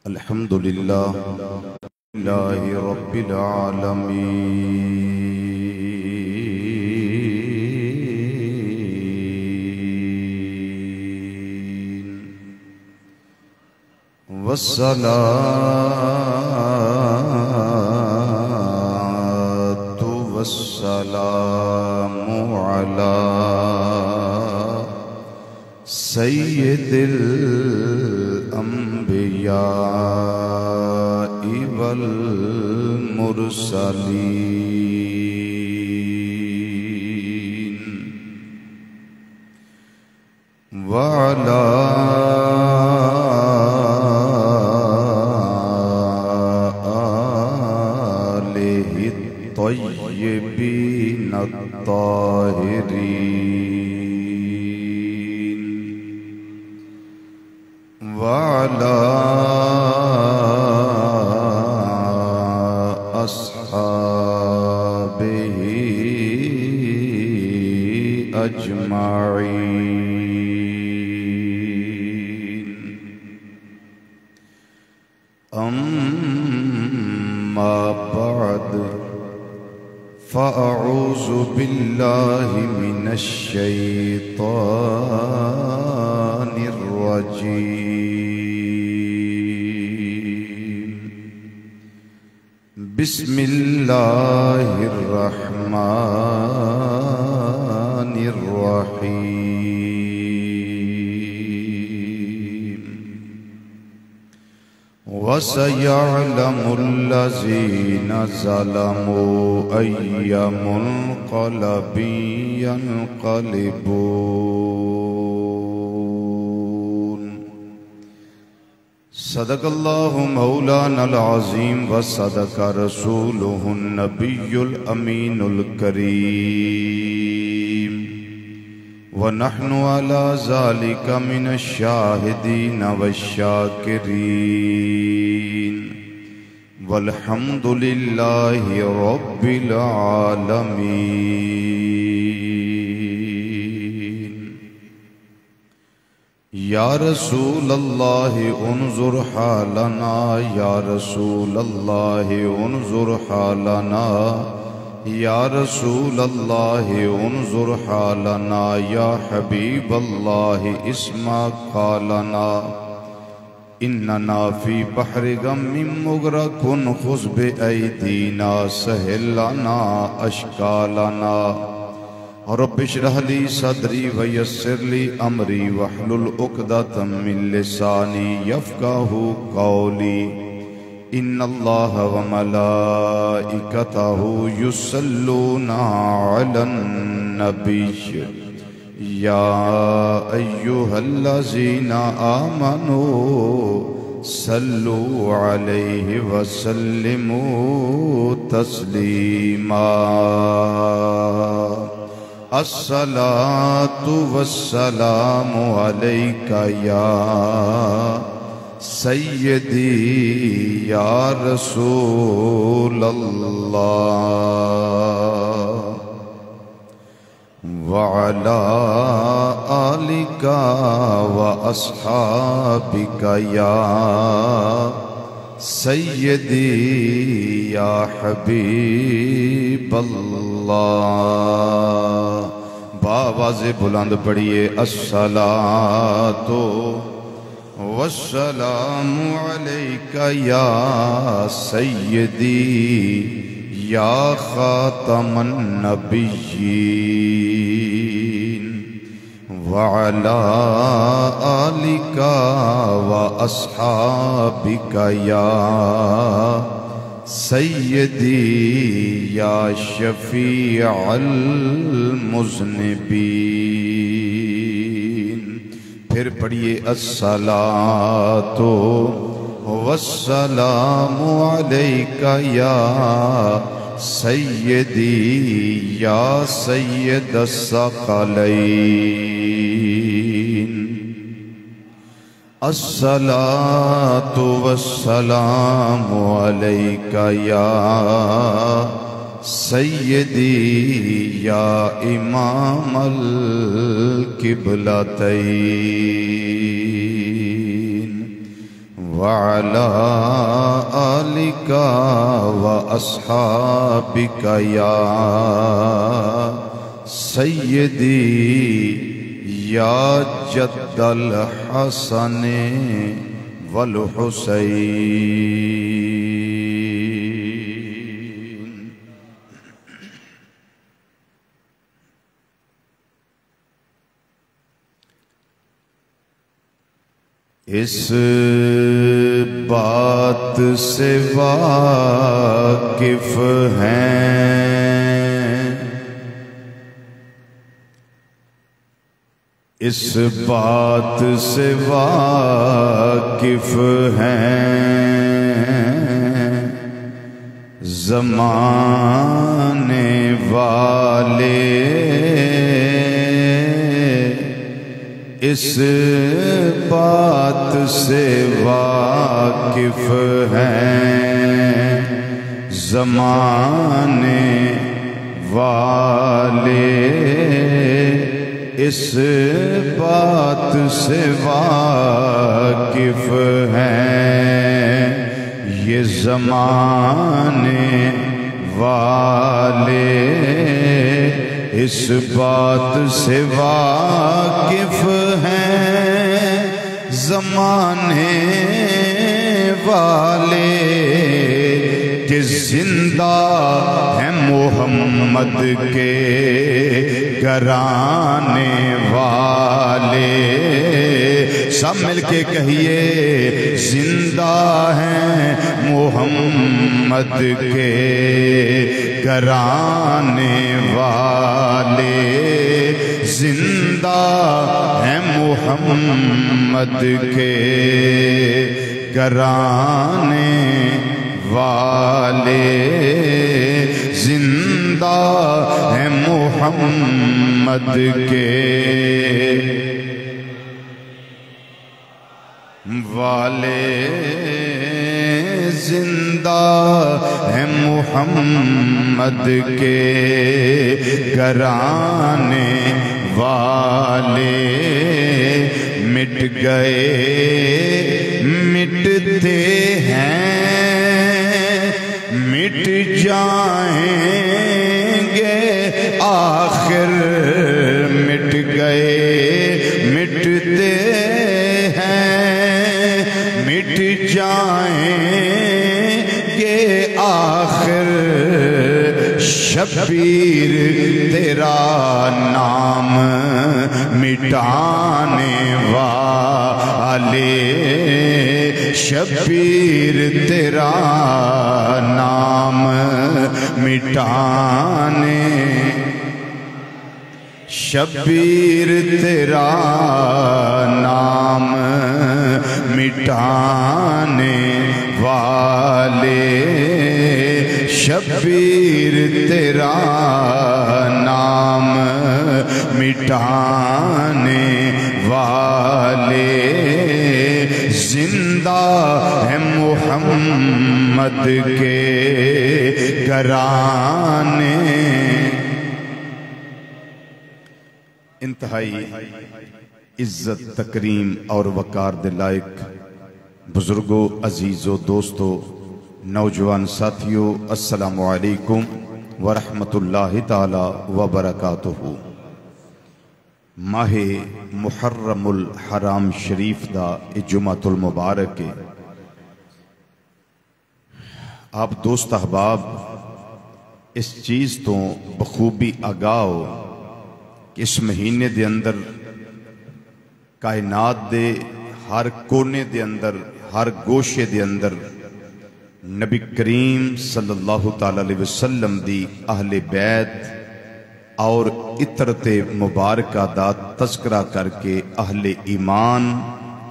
अल्हम्दुलिल्लाह लिल्लाहि रब्बिल आलमीन वस्सलातु वस्सलामु अला सय्यिदिल अंबिया वल मुरसलीन वअला आलिहि तय्यिबीन अत्ताहिरीन वअला अस्हाबिही अजमाईन। अम्मा बअद फ़अऊज़ु बिल्लाहि मिनश शैतानिर रजीम। बिस्मिल्लाहिर रहमानिर रहीम। वसयअलमुल्लज़ीना ज़लमू अय्या मुन्क़लबिन यन्क़लिबून। सदक़ल्लाहु मौलानल अज़ीम व सदक़ रसूलुहुन नबियुल अमीनुल करीम व नहनु अला ज़ालिका मिनश शाहिदीन वश्शाकिरीन वल्हम्दुलिल्लाहि रब्बिल आलमीन। या रसूल अल्लाह उन्जुर हालना, या रसूल अल्लाह उन्जुर हालना, या रसूल अल्लाह उन्जुर हालना, या हबीब अल्लाह इस्मा कालना। इन्नना फी बहरि गम्मिन मुग़रक़ुन खुज़ बिअयदीना सहिलना अश्कालना। रब्बि इश्रह ली सदरी व यस्सिर ली अमरी वहलुल उक़दतम मिन लिसानी यफ़क़हू क़ौली। इन्नल्लाह व मलाइकतहू युसल्लूना अलन नबिय्य या अय्युहल्लज़ीना आमनू सल्लू अलैहि व सल्लिमू तस्लीमा। अस्सलातु वस्सलामु अलैका या सय्यदी या रसूल अल्लाह व अला आलिका व अस्हाबिका या सय्यदी या हबीब अल्लाह। बावाज़े बुलंद पढ़िए अस्सलातु वस्सलामु अलैका या सय्यदी या खातमन नबिय्यीन व अला आलिका व अस्हाबिका या सय्यदी या शफ़ीअल मुज़निबीन। फिर पढ़िए अस्सलातु वस्सलामु अलैका या सय्यदी या सय्यदस सकलैन। अस्सलातु वस्सलामु अलैका या सय्यदी या इमामल किबलतैन वअला आलिका व अस्हाबिका या सय्यदी या जद्दल हसन वल हुसैन। इस बात से वाकिफ हैं, इस बात से वाकिफ हैं ज़माने वाले, इस बात से वाकिफ हैं ज़माने वाले, इस बात से वाकिफ हैं ये ज़माने वाले, इस बात से वाकिफ हैं ज़माने वाले कि जिंदा है मोहम्मद के घराने वाले। सब मिलके कहिए जिंदा हैं मोहम्मद के घराने वाले, जिंदा है मोहम्मद के घराने वाले, जिंदा है मोहम्मद के वाले, जिंदा है मोहम्मद के घराने वाले। मिट गए मिटते हैं, मिट जाएंगे आखिर, मिट गए मिटते हैं, मिट जाएंगे आखिर। शब्बीर तेरा नाम मिटाने वाले, शब्बीर तेरा नाम मिटाने, शब्बीर तेरा नाम मिटाने वाले, शब्बीर तेरा नाम मिटाने वाले, जिंदा है मोहम्मद के घराने। इंतहाई इज्जत तकरीम और वकार दे लायक बुजुर्गों, अजीज़ों, दोस्तों, नौजवान साथियों, अस्सलामु अलैकुम वरहमतुल्लाहि ताला वबरकातुहू। माहे मुहर्रमुल हराम शरीफ दा जुमातुल मुबारक है। आप दोस्त अहबाब इस चीज़ तो बखूबी आगाह हो कि इस महीने दे अंदर कायनात दे हर कोने दे अंदर, हर गोशे दे अंदर नबी करीम सल्लल्लाहु ताला अलैहि वसल्लम दी अहले बैत और इतरते मुबारका दा तज़किरा करके अहले ईमान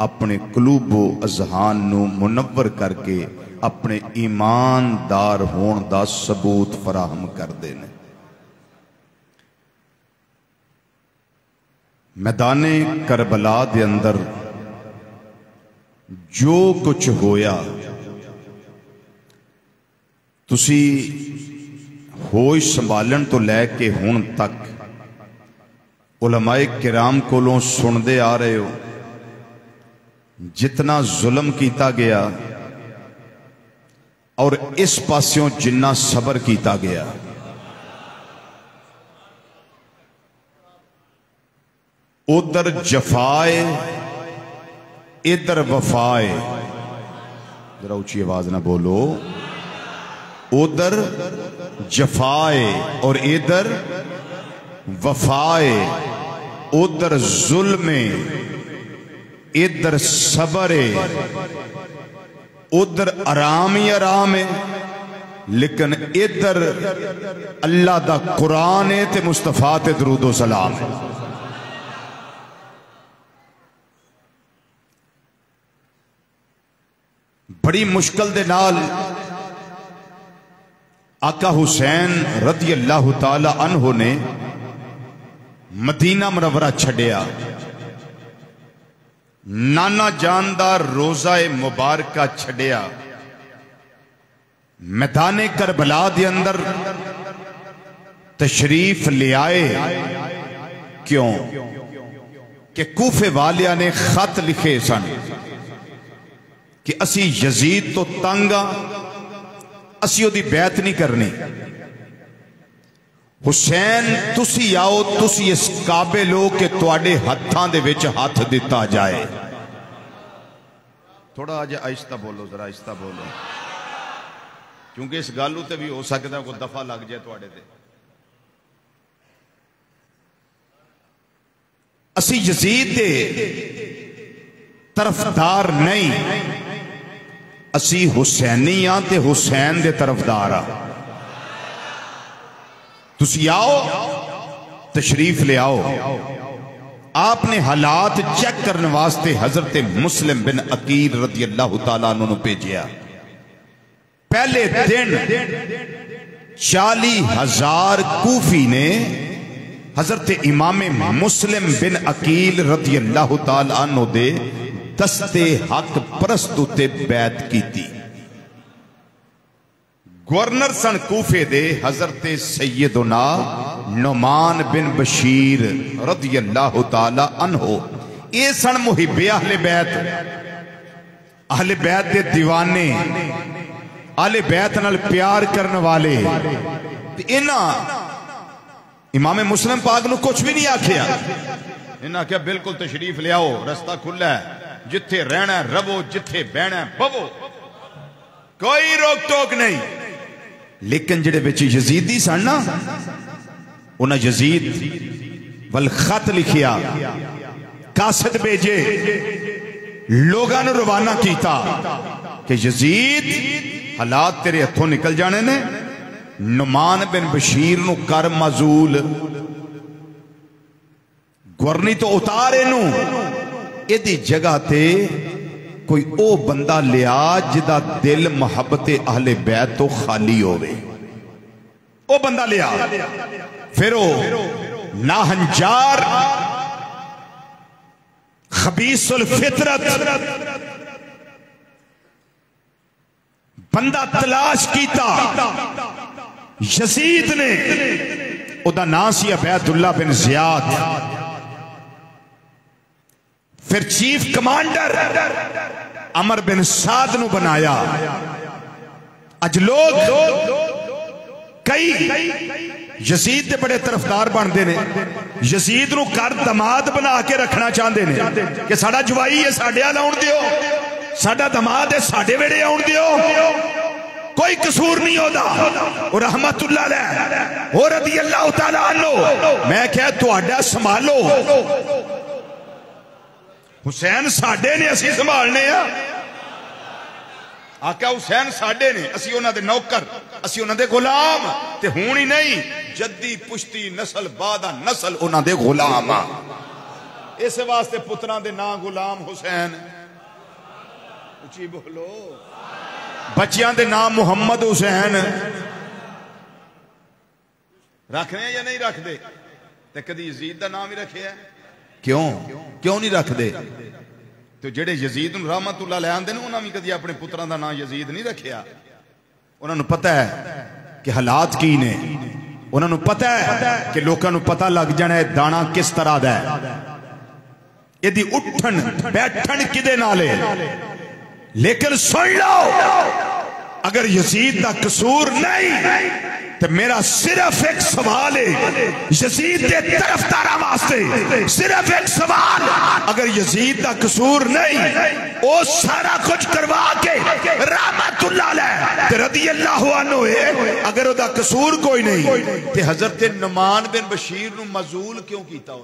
अपने कुलूबो अज़हान नू मुनव्वर करके अपने ईमानदार होने दा सबूत फराहम करते हैं। मैदाने करबला दे अंदर जो कुछ होया, तुसी होश संभालन तो लैके हुण तक उलमाए किराम कोलों सुनते आ रहे हो। जितना जुल्म किया गया और इस पास्यों जिन्ना सबर किया गया, उधर जफाए इधर वफाए। जरा ऊंची आवाज ना बोलो। उधर जफाए और इधर वफाए, उधर जुल्मे इधर सब्र, उधर आराम ही आराम है, लेकिन इधर अल्लाह दा कुरान है ते मुस्तफा ते दरूदो सलाम है। बड़ी मुश्किल दे नाल आका हुसैन रज़ी अल्लाह ताला अन्हो ने मदीना मुनव्वरा छड़िया। नाना जान दा रोजा मुबारका छड़िया। मैदाने करबला दे अंदर तशरीफ ले आए। क्यों कि कूफे वालिया ने खत लिखे सन कि असी यजीद तो तंग आ, असी ओदी बैत नहीं करनी। हुसैन तुसी आओ, तुसी इस काबिल हो कि तुहाडे हत्थां दे विच हथ दिता जाए। थोड़ा आज आहिस्ता बोलो, जरा आहिस्ता बोलो, क्योंकि इस गल उत्ते भी हो सकता कोई दफा लग जाए तुहाडे ते। असी यजीद दे तरफदार नहीं, असी हुसैनी हाँ ते हुसैन दे तरफदार हाँ। तुसी आओ, तशरीफ ले आओ। आपने हालात चेक करने वास्ते हजरत मुस्लिम बिन अकील रज़ी अल्लाह ताला अन्हु भेजिया। पहले दिन 40,000 कूफी ने हजरत इमाम मुस्लिम बिन अकील रज़ी अल्लाह ताला अन्हु दे दस्ते हक परस्त उत्ते बैत की। गवर्नर सन कूफे दे हजरत सैयदना नुमान बिन बशीर रज़ी अल्लाह ताला अन्हो। ये सन मुहिब्बे अहले बैत दे दीवाने, अहले बैत नाल प्यार करने वाले। इन्हां इमाम मुस्लिम पाक नूं कुछ भी नहीं आखिया। इन्हां आखिया बिल्कुल तशरीफ ले आओ, रस्ता खुला है, जिथे रहना रवो, जिथे बहना बवो, कोई रोक टोक नहीं। लेकिन जेड़े विच यजीदी सन ना, उन्हें यजीद वल खत लिखिया, कासद भेजे, लोगों ने रवाना किया कि यजीद हालात तेरे हथों निकल जाने ने। नुमान बिन बशीर नू कर मजूल, गवर्नी तो उतार इनू, इहदी जगह ते कोई ओ बंदा लिया जिदा दिल मुहब्बत अहले बैत तो खाली होवे। ओ बंदा लिया। फिर ओ नाहंजार खबीसुल फितरत बंदा तलाश कीता। यजीद ने, उदा नाम सी अबैदुल्लाह बिन जियाद। फिर चीफ कमांडर अमर बिन साद नू बनाया। अज लोग कई यजीद के बड़े तरफदार बनते ने, यजीद नू कर दमाद बना के रखना चाहते ने कि साडा जवाई है साडे अल आउण दिओ, साडा दमाद है साडे वेड़े आउण दिओ, कोई कसूर नहीं होता। और रहमतुल्लाह अलैह और रज़ी अल्लाह तआला अन्हु। मैं क्या तुहाडा संभालो, हुसैन साडे ने, असी संभालने आ। आका हुसैन साडे ने, असी उन्हां दे नौकर, असी उन्हां दे गुलाम। ते हुण ही नहीं, जद्दी पुश्ती नस्ल बादा नस्ल उन्हां दे गुलाम आ। इस वास्ते पुत्रां दे नां गुलाम हुसैन, उची बोलो। बच्चियां दे नाम मुहम्मद हुसैन रखने या नहीं रखते? ते कदी यजीद दा नाम ही रखे है? क्यों क्यों नहीं रखते? तो जेड़े यजीद नूं रहमतुल्लाह अलैह आंदे ने, उन्हां भी कदी अपने पुत्रां दा नाम यजीद नहीं रखिया। उन्हां नूं पता है कि हालात की ने, उन्हां नूं पता है कि लोकां नूं पता लग जाना है दाना किस तरह दा है। यदि उठन बैठन किदे नाले, लेकिन सुन लो अगर यजीद का कसूर नहीं तो मेरा सिर्फ एक सवाल है यजीद के तरफदारा वास्ते, सिर्फ एक सवाल, अगर यजीद का कसूर नहीं वो सारा कुछ करवा के रहमतुल्लाह अलैह ते रदियल्लाहु अन्हु है, अगर ओदा कसूर कोई नहीं ते हजरत नुमान बिन बशीर नु मजूल क्यों कीता?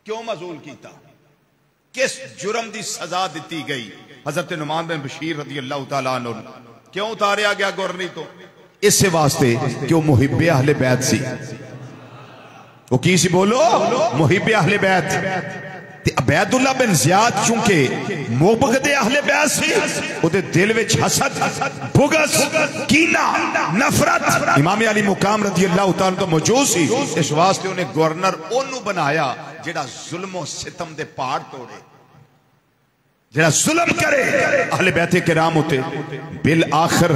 क्यों मजूल कीता? किस जुर्म की सजा दी गई? हजरत नुमान बिन बशीर रदियल्लाहु ताला अन्हु क्यों उतारिया गया गवर्नरी तो? इस वास्ते कि वह मुहिब्बे अहले बैत सी। वो की सी बोलो? मुहिब्बे अहले बैत। ते अबैदुल्लाह बिन ज़ियाद चूंकि मुबगदे अहले बैत सी, उहदे दिल विच हसद, बुग़्ज़, कीना, नफरत इमाम अली मुकाम रज़ियल्लाहु ताला तो मौजूद सी। इस वास्ते उन्हें गवर्नर ओनू बनाया जेड़ा जुल्म सितम दे पहाड़ तोड़े, जेड़ा जुल्म करे अहले बैत किराम उते। बिल आखिर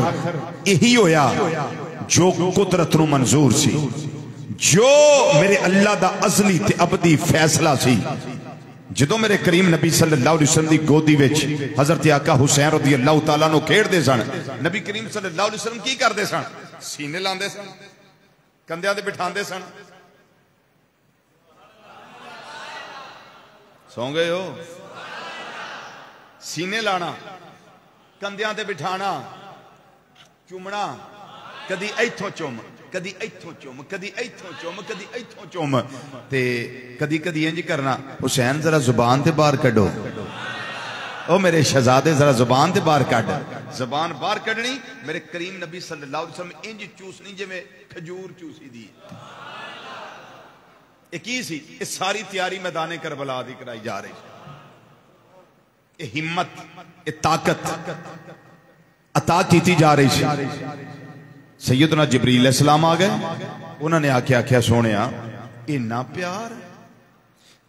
यही होया जो कुदरत नू मंजूर सी, जो मेरे अल्लाह दा अज़ली ते अबदी फैसला सी। जदों मेरे करीम नबी सल्लल्लाहु अलैहि वसल्लम दी गोदी विच हजरत आका हुसैन रज़ियल्लाहु ताला नु खेड़दे सन, नबी करीम सल्लल्लाहु अलैहि वसल्लम की करदे सन? सीने लांदे सन, कंधियां ते बिठांदे सन। सौ गए हो? सीने लाना, कंधियां ते बिठाना, चुमना, कदी इथों चुम, कदी इथों चुम, कदी इथों चुम, कदी इथों चुम, ते कदी कदी इंज करना, हुसैन जरा जुबान ते बाहर कड्डो, ओ मेरे शहजादे जरा जुबान ते बाहर कड्ड। जुबान बाहर कड्डनी, मेरे करीम नबी सल्लल्लाहु अलैहि वसल्लम इंज चूसनी जिवें खजूर चूसी दी। ये की सी? ये सारी तैयारी मैदाने करबला दी कराई जा रही। ये हिम्मत, ये ताकत अता की जा रही सी। सैयदना जिब्रील अलैहिस्सलाम आ गए, उन्होंने आख्या सोनिया इन्ना प्यार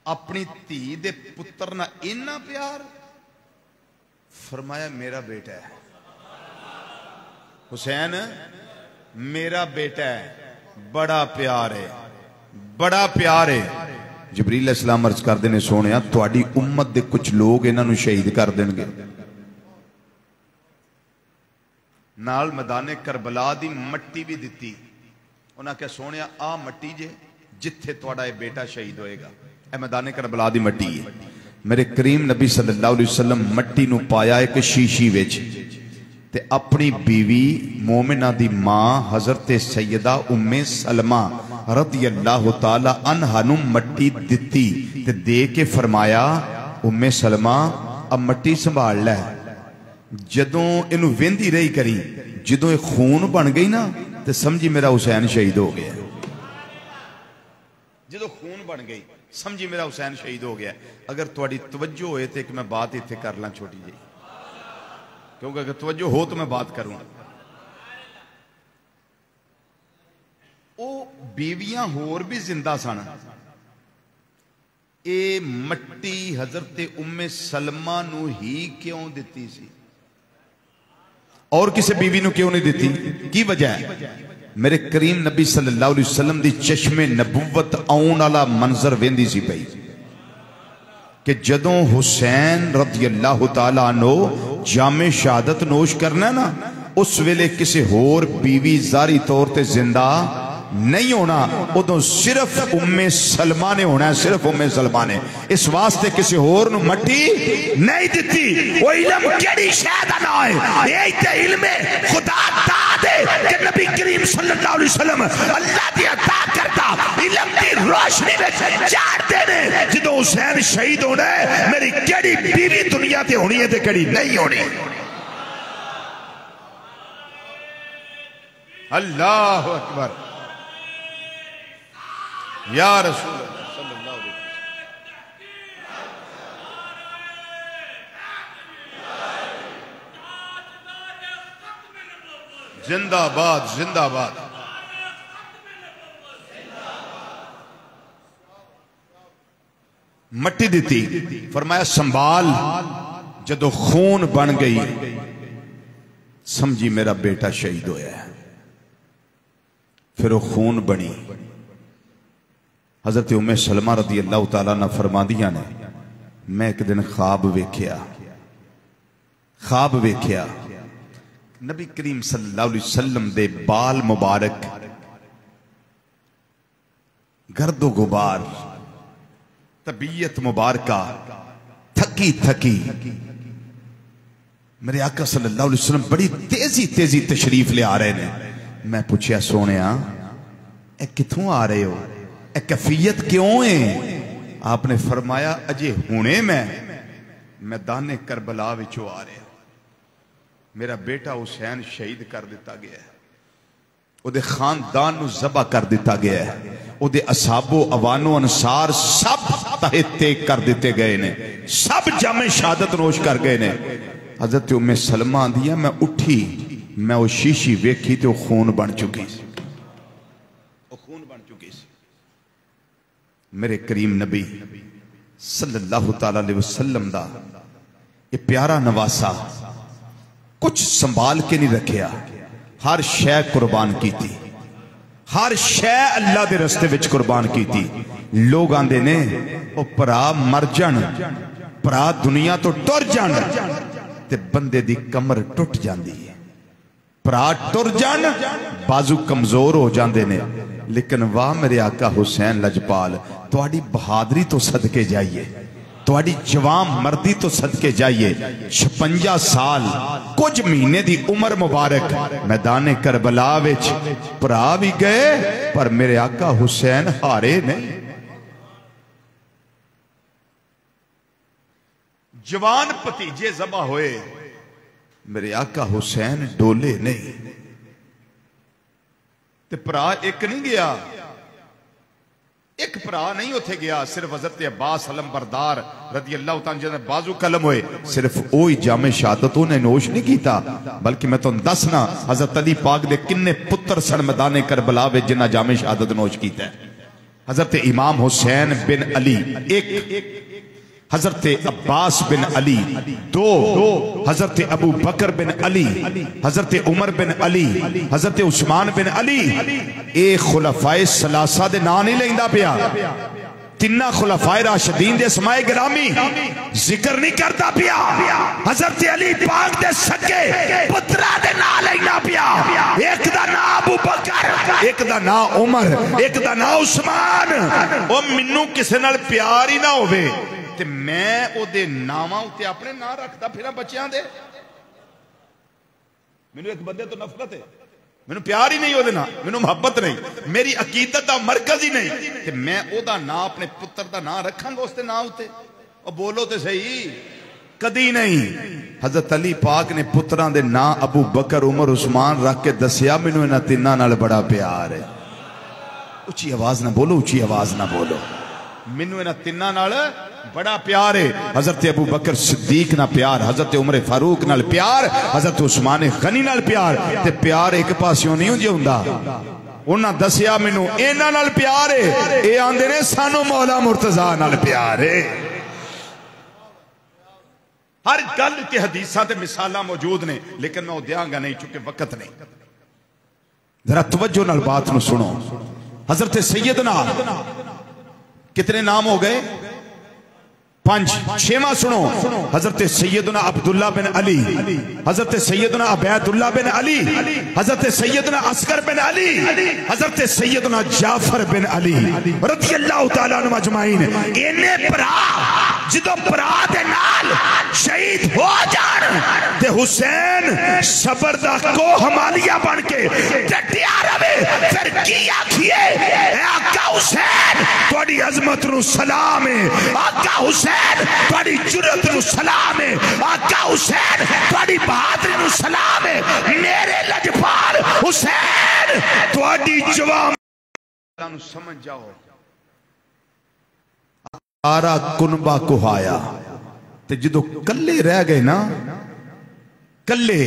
अपनी धी दे पुत्र ना, इन्ना प्यार? फरमाया मेरा बेटा है हुसैन, मेरा बेटा है, बड़ा प्यार है, बड़ा प्यार है। जिब्रील अलैहिस्सलाम अर्ज करते ने सोनिया तुहाडी उम्मत दे कुछ लोग इन्हां शहीद कर देंगे। नाल मैदाने करबला दी मट्टी भी दिती। उन्हें क्या सोनिया आ मट्टी जे जिथे तुहाडा ये बेटा शहीद होएगा, ए मैदाने करबला दी मट्टी है। मेरे करीम नबी सल्लल्लाहु अलैहि वसल्लम मट्टी नू पाया एक शीशी विच ते अपनी बीवी मोमिना दी मां हजरत सैयदा उम्मे सलमा रज़ियल्लाहु ताला अन्हा नू मट्टी दिती ते दे के फरमाया उम्मे सलमा अब मट्टी संभाल लै। जदों इनू वेंदी रही करी, जदों ये खून बन गई ना तो समझी मेरा हुसैन शहीद हो गया। जदों खून बन गई समझी मेरा हुसैन शहीद हो गया। अगर थोड़ी तवज्जो होए तो एक मैं बात इत्थे कर ला छोटी जी, क्योंकि अगर तवज्जो हो तो मैं बात करूं। वो बीवियां होर भी जिंदा सन। ये मट्टी हजरत उम्मे सलमा नू ही क्यों दिती सी और किसी बीवी नू क्यों नहीं दिती? की वजह है? मेरे करीम नबी सल्लल्लाहु अलैहि वसल्लम दी चश्मे नबुव्वत आउण वाला मंजर वेंदी सी पई कि जदों हुसैन रज़ियल्लाहु ताला अन्हु जामे शहादत नोश करना ना, उस वेले किसी होर बीवी जारी तौर ते जिंदा नहीं होना, उदों सिर्फ उम्मे सलमा ने होना है, सिर्फ उम्मे सलमा ने। इस वास्ते किसी होर नू मट्टी नहीं दिती। वो इल्म केड़ी शै दा ना है, ये ते इल्म खुदा दा दे कि नबी करीम सल्लल्लाहु अलैहि वसल्लम अल्लाह दी अता करता इल्म दी रोशनी विच चाहते ने। जदों हुसैन शहीद होना है, मेरी केड़ी बीवी दुनिया ते होनी है ते केड़ी नहीं होनी। अल्लाहु अकबर या रसूल सल्लल्लाहु अलैहि वसल्लम। जिंदाबाद जिंदाबाद। मट्टी दी, फरमाया संभाल। जदों खून बन गई समझी मेरा बेटा शहीद होया है। फिर वो खून बनी हजरत उम्मे सलमा रदी अल्लाह तआला अन्हा फरमादियां ने, मैं एक दिन ख्वाब वेख्या नबी करीम सल्लल्लाहु अलैहि वसल्लम दे बाल मुबारक गर्दो गुबार, तबीयत मुबारका थकी थकी, मेरे आका सल्लल्लाहु अलैहि वसल्लम बड़ी तेजी तेजी तशरीफ ले आ रहे ने। मैं पूछया सोने ए किथों आ रहे हो, ए कैफियत क्यों है? आपने फरमाया अजे हुणे मैं मैदाने करबला विचों आ रहा, मेरा बेटा हुसैन शहीद कर दिता गया है, उहदे खानदान नूं ज़बा कर दिता गया है, उहदे असाबो अवानो अंसार सब तहते कर दिते गए ने, सब जामे शहादत नोश कर गए ने। हजरत उम्मे सलमा आंदियां मैं उठी, मैं वो शीशी वेखी तो खून बन चुकी सी, मेरे करीम नबी सल्लल्लाहु ताला अलैहि वसल्लम दा ये प्यारा नवासा कुछ संभाल के नहीं रखिया, हर शै कुर्बान की थी, हर शै अल्लाह के रस्ते विच कुर्बान की थी। लोग आंदे ने ओ भरा मर जान, भरा दुनिया तो टुर जान ते बंदे दी कमर टुट जाती है, भरा टुर जान बाजू कमजोर हो जाते ने, लेकिन वाह मेरे आका हुसैन लजपाल, तुहाडी बहादुरी तो सदके जाइए, तुहाडी जवान मर्दी तो सदके जाइए। 56 साल कुछ महीने दी उम्र मुबारक मैदाने करबला विच भरा भी गए, पर मेरे आका हुसैन हारे नहीं। जवान भतीजे ज़बा होए, मेरे आका हुसैन डोले नहीं, ते भरा एक नहीं गया, एक भरा नहीं उथे गया, सिर्फ हजरत अब्बास अलम बरदार रदी अल्लाह तआला दे बाजू कलम होए, सिर्फ ओही जामे शहादत उन्हें नोश नहीं किया, बल्कि मैं तुहानू दसना हजरत अली पाक दे किन्ने पुत्र सन मैदाने करबला विच जिन्हां जामे शहादत नोश कीता। हजरत इमाम हुसैन बिन अली एक, हजरत अब्बास बिन अली दो, हजरत अबू बकर बिन अली, हजरत उमर बिन अली, हजरत उस्मान बिन अली, ए खुलफाए सलासा दे नाम नहीं लेंदा पिया, तिन्ना खुलफाए राशिदीन दे अस्माए गिरामी जिक्र नहीं करता पिया, हजरत अली पाक दे सगे पुत्रा दे नाम लेना पिया, एक दा नाम अबू बकर, एक दा नाम उमर, एक दा नाम उस्मान। ओ मिन्नू किसे नाल प्यार ही ना होवे ते मैं ओदे नावां उत्ते अपने नाम रखदा फिरां बच्चियां दे, मैनू एक बंदे तो नफरत है, मैनू प्यार ही नहीं ओदे नाल, मैनू मोहब्बत नहीं, मेरी अकीदत दा मरकज ही नहीं, ते मैं ओदा नाम अपने पुत्र दा नाम रखांगा उसते नाम उत्ते? ओ बोलो ते सही, कदी नहीं। हजरत अली पाक ने पुत्रां दे नाम अबू बकर उमर उस्मान रख के दसिया मैनू इन्हां तिन्नां नाल बड़ा प्यार है। उच्ची आवाज ना बोलो, उच्ची आवाज ना बोलो, मैनू इन्हां तिन्नां नाल बड़ा प्यार है। हजरत अबू बकर सिद्दीक ना प्यार, हजरत उमर फारूक नाल प्यार, हजरत उस्मान गनी नाल प्यार, ते प्यार एक पासियों नहीं हुंदा। उन्हां दसिया मैनू इन्हां नाल प्यार है, ये आंदे ने सानू मौला मुर्तजा नाल प्यार है। हर गल के हदीसां ते मिसालां मौजूद ने, लेकिन मैं देंगा नहीं चूंकि वक्त नहीं। जरा तवज्जो नाल बात नू सुनो। हजरत सैयदना कितने नाम हो गए? 5। 6वां सुनो, हजरत सैयदना अब्दुल्ला बिन अली, हजरत सैयदना अबैदुल्ला बिन अली, हजरत सैयदना असगर बिन अली, हजरत सैयदना जाफर बिन अली रज़ी अल्लाह तआला अन्हुम अजमाइन। इन्ने भरा जिदों भरा दे नाल शहीद हो जान ते हुसैन सबर दा को हमालिया बन के डटिया रवे, फिर की आखिए? आका हुसैन तुहाडी अजमत नू सलाम है, आका हुसैन तुहाडी जुरत नू सलाम है, आका हुसैन तुहाडी बहादुरी नू सलाम है, मेरे लजपाल हुसैन तुहाडी जवान नू समझ जाओ। सारा कुनबा कुहाया ते जदों कल्ले रह गए ना, कल्ले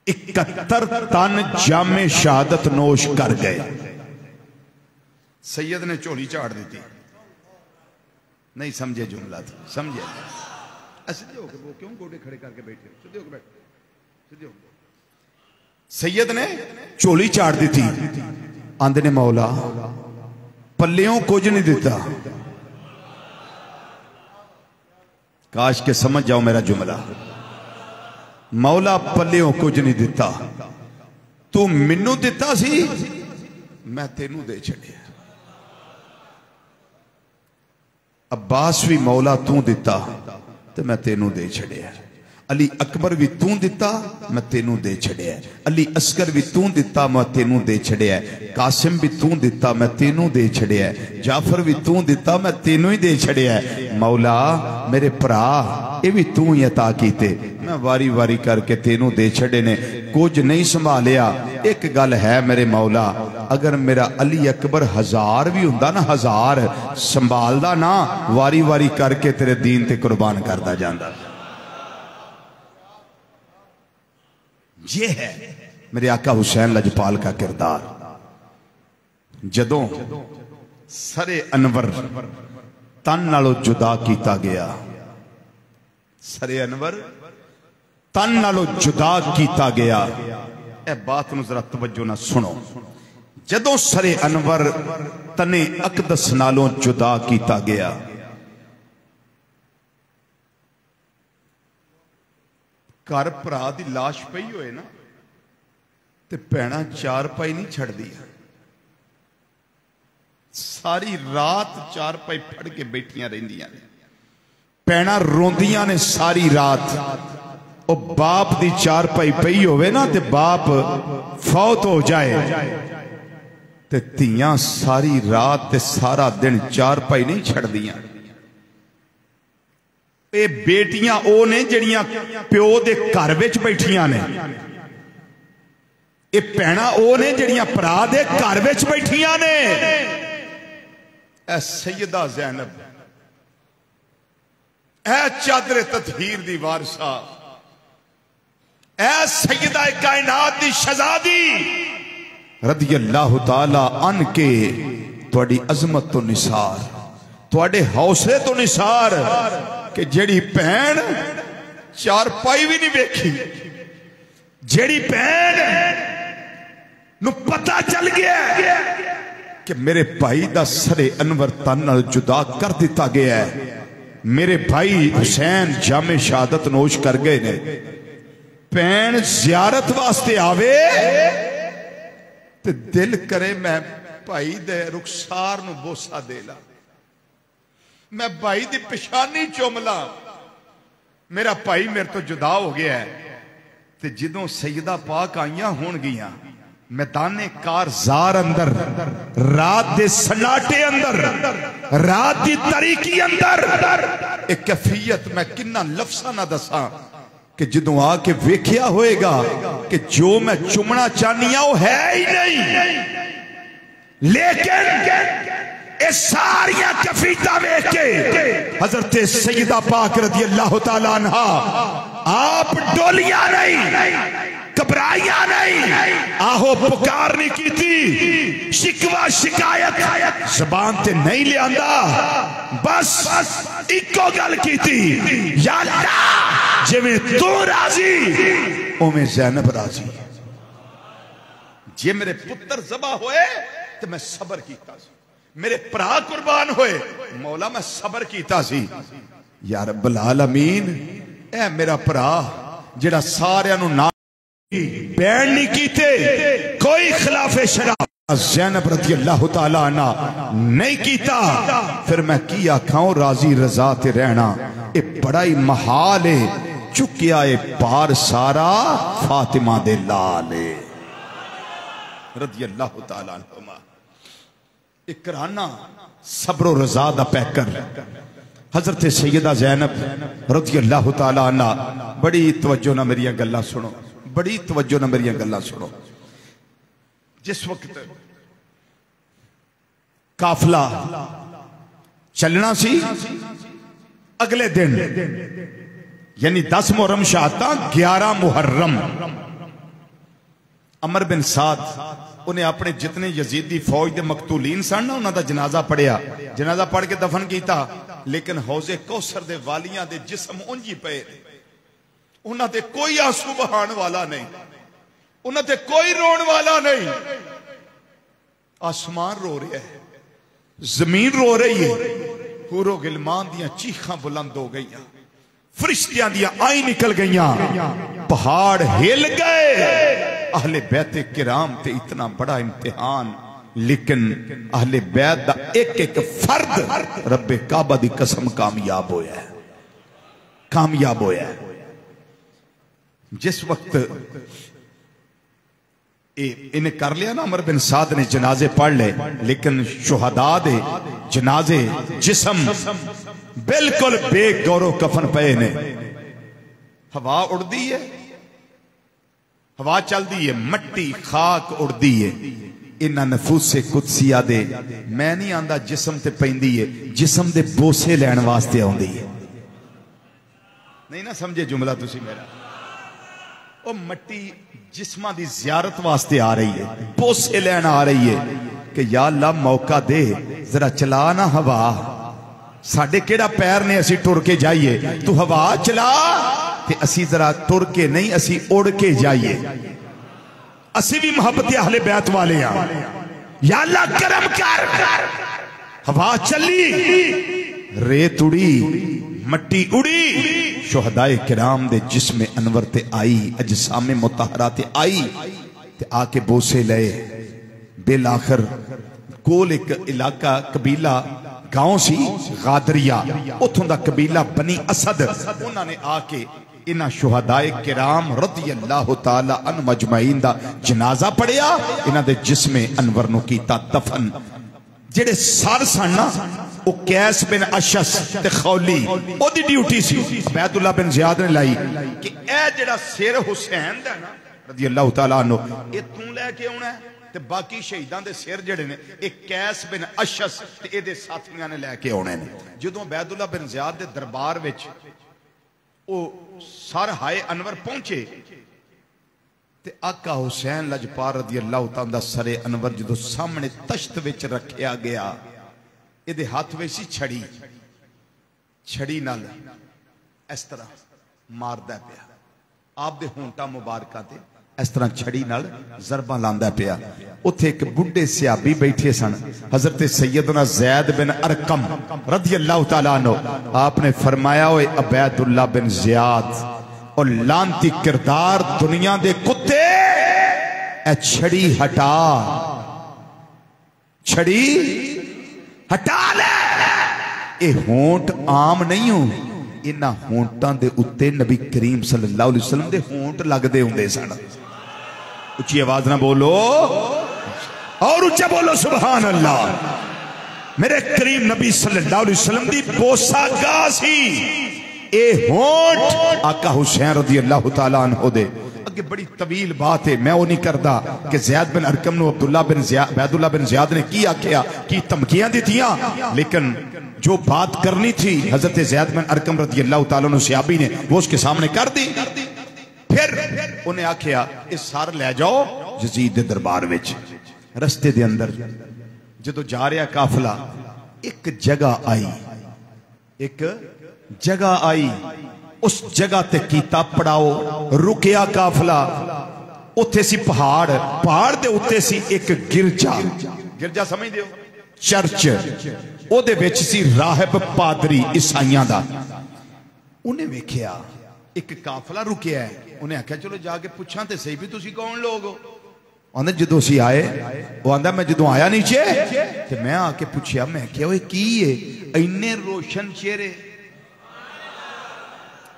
71 तन जामे शहादत नोश कर गए। सैयद ने झोली झाड़ दी, नहीं समझे जुमला था, समझे? सीधे होके वो क्यों गोडे खड़े करके बैठे हो? सीधे होके बैठ, सीधे होके। सैयद ने झोली झाड़ दी थी, आंदे ने मौला पल्लियों कुछ नहीं दिता। काश के समझ जाओ मेरा जुमला। मौला पल्लियों कुछ नहीं दिता, तू मैनू दिता सी, मैं तेनू दे छड़िया। अब्बास भी मौला तू दिता तो मैं तेनू दे छड़िया। अली अकबर भी तू दिता, मैं तेनू दे छड़िया। अली असगर भी तू दिता, मैं तेनू दे छड़िया। कासिम भी तू दिता, मैं तेनू दे छड़िया। जाफर भी तू दिता, मैं तेनू ही दे छड़िया। मौला मेरे भरा ये भी तू ही अता कीते, मैं वारी वारी करके तेनू दे छड़े ने, कुछ नहीं संभालिया। एक गल है मेरे मौला, अगर मेरा अली अकबर 1000 भी हुंदा ना, 1000 संभालदा ना, वारी वारी करके तेरे दीन ते कुर्बान करदा जांदा। ये है मेरे आका हुसैन लजपाल का किरदार। जदों सरे अनवर तन नालों जुदा किया गया, सरे अनवर तन नालों जुदा किया गया। ए बात नूं जरा तवज्जो ना सुनो। जदों सरे अनवर तने अकदस नालों जुदा किया गया, घर भरा दी लाश पई होए ना ते भैणां चारपाई नहीं छड़दी, सारी रात चारपाई फड़ के बैठियां रहिंदियां ने। भैणां रोंदियां ने सारी रात। ओ बाप दी चारपाई पई होवे ना ते बाप फौत हो जाए ते धीयां सारी रात ते सारा दिन चारपाई नहीं छड़दियां। ये बेटियां ओ ने जड़ियां प्यो दे घर विच बैठियां ने, ये भैणां ओ ने जड़ियां भरा दे घर विच बैठियां ने। ऐ सैयदा ज़ैनब, ऐ चादरे ततहीर दी वारसा, ऐ सैयदा कायनात दी शहजादी रज़ी अल्लाह तआला अन के तुहाडी अजमत तो निसार, तुहाडे हौसले तो निसार कि जेड़ी भैन चारपाई भी नहीं वेखी, जेड़ी भैन नू पता चल गया कि मेरे भाई दा सरे अनवर तन नाल जुदा कर दिता गया है, मेरे भाई हुसैन जामे शहादत नोश कर गए ने, भैन जियारत वास्ते आवे ते दिल करे मैं भाई दे रुखसार नू बोसा दे ला, मैं भाई दी पेशानी चुमला, मेरा भाई मेरे तो जुदा हो गया है। ते जिदों सैयदा पाक आईयां होन गियां मैदाने कारज़ार अंदर, रात दे सन्नाटे अंदर, रात दी तरीकी अंदर, एक कैफियत मैं किन्ना लफ्ज़ां ना दसां कि जिदों आके वेख्या होएगा कि जो मैं चुमना चाहनी वो है ही नहीं, लेकिन सारिया कफीता वेख के हजरत सैयदा पाक रज़ी अल्लाह तआला अन्हा आप डोलिया नहीं, घबराइया नहीं, आहो पुकार नहीं की थी, शिकवा शिकायत जबान ते नहीं लियांदा, बस इको गल की थी, या अल्लाह जिवें तू राजी उवें ज़ैनब राजी। जे मेरे पुत्र ज़बा होए तो मैं सबर कीता सी, मेरे भरा कुर्बान होए मौला मैं सबर कीता सी। या रब्बुल आलमीन ऐ मेरा भरा जेड़ा सारियां नू ना बैन नहीं कीते, कोई खिलाफे शरा ज़ैनब रज़ी अल्लाह तआला अन्हा नहीं कीता, फिर मैं की आखां राजी रजा ते रहना ये बड़ा ही महाल है। चुकिया है पार सारा फातिमा दे लाल रज़ी अल्लाह तआला अन्हा। एक घराना सब्रो रजा दा पैकर हजरत सैयदा ज़ैनब रज़ी अल्लाह तआला अन्हा। बड़ी तवज्जो ना मेरिया गल्लां सुनो, बड़ी तवज्जो ना मेरिया गल्लां सुनो। जिस वक्त काफिला चलना सी अगले दिन यानी 10 मुहर्रम शहादत 11 मुहर्रम अमर बिन साद उन्हें अपने जितने यजीदी फौज के मकतूलीन सन ना उन्होंने जनाजा पढ़िया, जनाजा पढ़ के दफन किया, लेकिन हौजे कौसर दे वालियां दे जिस्म उंजी पे, उन्होंने कोई आंसू बहाने वाला नहीं, उन्होंने कोई रोन वाला नहीं। आसमान रो रहा है, जमीन रो रही है, हूरो गिलमान दियां चीखां बुलंद हो गई, फरिश्तियां दियां आई निकल गई, पहाड़ हिल गए। अहले बैत किराम ते इतना बड़ा इम्तिहान, लेकिन अहले बैत दा एक एक फर्द रब्बे काबा दी कसम कामयाब होया है, कामयाब होया है। जिस वक्त इन्हें कर लिया ना, अमर बिन साद ने जनाजे पढ़ ले, लेकिन शुहदा दे जनाजे जिस्म बिल्कुल बेगौरो कफन पे ने। हवा उड़दी है, हवा चलती है, मट्टी खाक उड़दी है। इन्हां नफूसे कुदसिया दे मैं नहीं आंदा जिस्म ते पैंदी है, जिस्म दे बोसे लैण वास्ते आउंदी है। नहीं ना समझे जुमला तुसी मेरा? ओ मट्टी जिस्मां दी जियारत वास्ते आ रही है, बोसे लैन आ रही है कि या अल्लाह मौका दे, जरा चला ना हवा, साडे केड़ा पैर ने असी टुर के जाइए, तू हवा चला ते असी जरा टुर के नहीं, असी उड़ के जाइए। असी भी मोहब्बत अहले बैत वाले हैं। या अल्लाह करम कर, हवा चली, रेत उड़ी, मट्टी उड़ी, शुहदाए किराम दे जिस्म अनवर ते आई, अजसामे मुतहरा ते आई ते आके बोसे लए। बिल आखिर कोल एक इलाका कबीला गांव सी गादरिया, उथों दा कबीला बनी असद, उन्होंने आके इन्हां शुहदाए किराम रज़ी अल्लाह तआला अन मजमईन दा जनाजा पढ़िया, इन्हां दे जिस्म अनवर नूं कीता दफन। जेड़े सर सन ना, वो कैस बिन अशस ते खौली, ओदी ड्यूटी सी बैतुल्लाह बिन ज़ियाद ने लाई कि ए जेड़ा सिर हुसैन दा ना रज़ी अल्लाह तआला अन्हु, ए तू लेके आउणा है, ते बाकी शहीदां दे सिर जेड़े ने ए कैस बिन अशस ते इहदे साथियां ने लेके आउणे ने। जदों बैतुल्लाह बिन ज़ियाद दे दरबार विच ओ सर हाय अनवर पहुंचे ते आका हुसैन लजपाल रज़ी अल्लाह तआला दा सरे अनवर जदों सामने तश्त विच रखिया गया, इहदे हाथ विच सी छड़ी, छड़ी नाल इस तरह मारदा पिया, आप दे होंठा मुबारकां ते इस तरह छड़ी नाल जरबा लांदा पिया। उत्थे एक बुढ़े सियाबी बैठे सन, हजरत सैयदना ज़ैद बिन अरकम रज़ी अल्लाह तआला अन्हु। आपने फरमाया, ओए अबैदुल्लाह बिन ज़ियाद, और लांती किरदार दुनिया दे कुत्ते, ए छड़ी हटा, छड़ी हटा ले। ए होंठ आम नहीं हो, इन्हां होंठां दे उत्ते नबी करीम सल्लल्लाहु अलैहि वसल्लम दे होंठ लगदे हुंदे सन। उच्ची आवाज ना बोलो, और ऊंचा बोलो सुभान अल्लाह। मेरे करीम नबी सल्लल्लाहु अलैहि वसल्लम दी पोशाक सी ए होंठ आका हुसैन रज़ी अल्लाह तआला अन्हु दे। अगे बड़ी तवील बात है, मैं वो नहीं करता कि ज़ैद बिन अरकम नूं अब्दुल्ला बिन ज़ियाद ने की आख्या, की धमकियां दित्तियां, लेकिन जो बात करनी थी हजरत ज़ैद बिन अरकम रज़ी अल्लाह तआला अन्हु सहाबी ने वो उसके सामने कर दी। फिर उन्हें आख्या, इस सर ले जाओ यजीद दे दरबार विच। रस्ते दे अंदर जदों जा रहा काफिला, एक जगह आई, एक जगह आई, उस जगह ते कीता पड़ाओ, रुकिया काफिला। उत्थे सी पहाड़, पहाड़ दे उत्ते सी एक गिरजा, गिरजा समझदे हो, चर्च, ओदे विच सी राहिब पादरी ईसाइयां दा। उन्हें वेखिया एक काफिला रुकिया है, उन्हें आख्या चलो जाके पूछा ते सही भी तुसी कौन लोग हो। आंदा जदों असीं आए, वो आंदा मैं जदों आया नीचे ते मैं आके पूछया, मैं क्या ओए की है इन्ने रोशन चेहरे,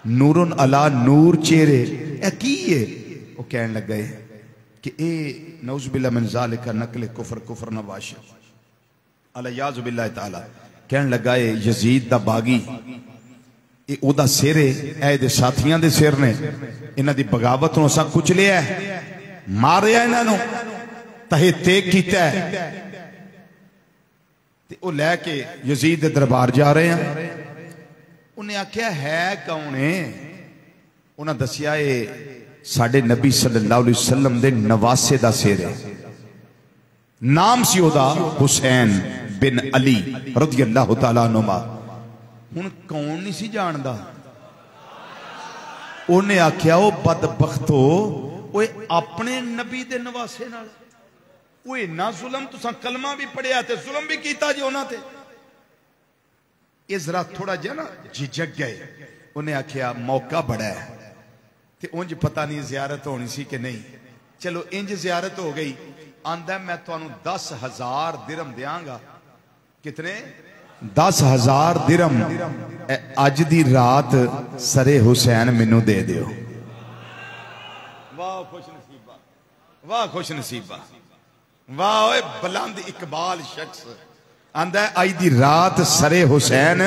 नूरुन अला नूर चेहरे, ए की है? वो कहन लगे कि ए नऊज़ बिल्लाह मिन ज़ालिका नकल कुफर, कुफर नवाश अलयाज़ बिल्लाह ताला। कहन लगा ए यजीद दा बागी, ए ओदा सिर है, ए दे साथियां दे सिर ने, इन्हां दी बगावत नूं असां कुचलिया, मारिया इन्हां नूं, तहे तेग कीता ते ओ लैके यजीद दे दरबार जा रहे हैं। उन्हें आख्या है कौन है? उन्हें दसिया साडे नबी सल्लल्लाहु अलैहि वसल्लम दे नवासे दा सिर है, नाम सी ओदा हुसैन बिन अली रज़ी अल्लाह तआला अन्हुमा। हुण कौन नहीं सी जानदा। उन्हें आख्या, ओ बदबख्तो, ओए अपने नबी दे नवासे नाल वो इन्ना जुलम, तुसा कलमा भी पढ़िया ते जुलम भी किया जी उन्होंने। ये जरा थोड़ा जहा ना झिझक गए। उन्हें आखिया मौका बड़ा है ते उंज पता नहीं जियारत होनी सी कि नहीं। चलो इंज जियारत हो गई। आंदा मैं तुहानू 10,000 दिरहम देंगा। कितने? 10,000 दिरहम। अज दी रात सरे हुसैन मैनू दे दियो। वाह खुश नसीबा, वाह खुश नसीबा, वाह बुलंद इकबाल शख्स। आंदा अज दी रात सरे हुसैन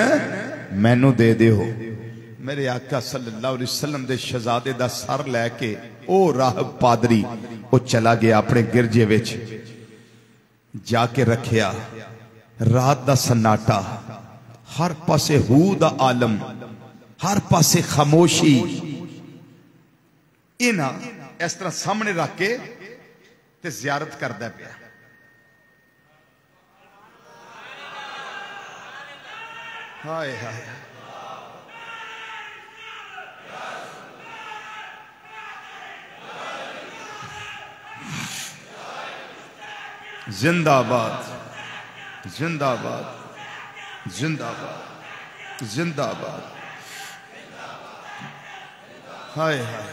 मैनू दे दियो। मेरे आका सल्लल्लाहु अलैहि वसल्लम दे शहजादे दा सर लैके ओ राहब पादरी वो चला गया अपने गिरजे विच जाके रखिया। रात दा सन्नाटा, हर पासे हू दा आलम, हर पासे खामोशी। इना इस तरह सामने रख के ते जियारत करदा पिया। हाय हाय जिंदाबाद, जिंदाबाद, जिंदाबाद, जिंदाबाद। हाय हाय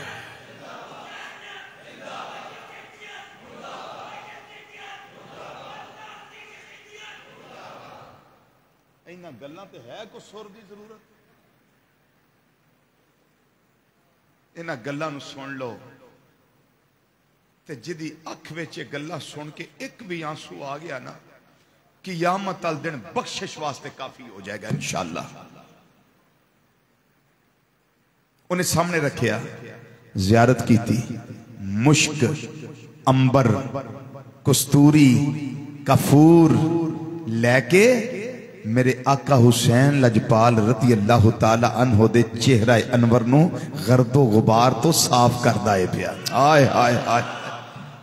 इन्हां गल्लां ते है कोई सुर की जरूरत? इन्हां गल्लां नूं सुन लो ते जिदी अख विच गल्लां सुन के एक भी आंसू आ गया ना, कियामत वाले दिन बख्शिश वास्ते काफी हो जाएगा इंशाअल्लाह। उन्हें सामने रखिया, जियारत की थी। मुश्क, अंबर, कस्तूरी, कफूर लैके मेरे आका हुसैन लजपाल रज़ी अल्लाह तआला अन्हु दे चेहरा अनवर नू गर्दो गुबार तो साफ करदा है पिया। हाय हाय हाय।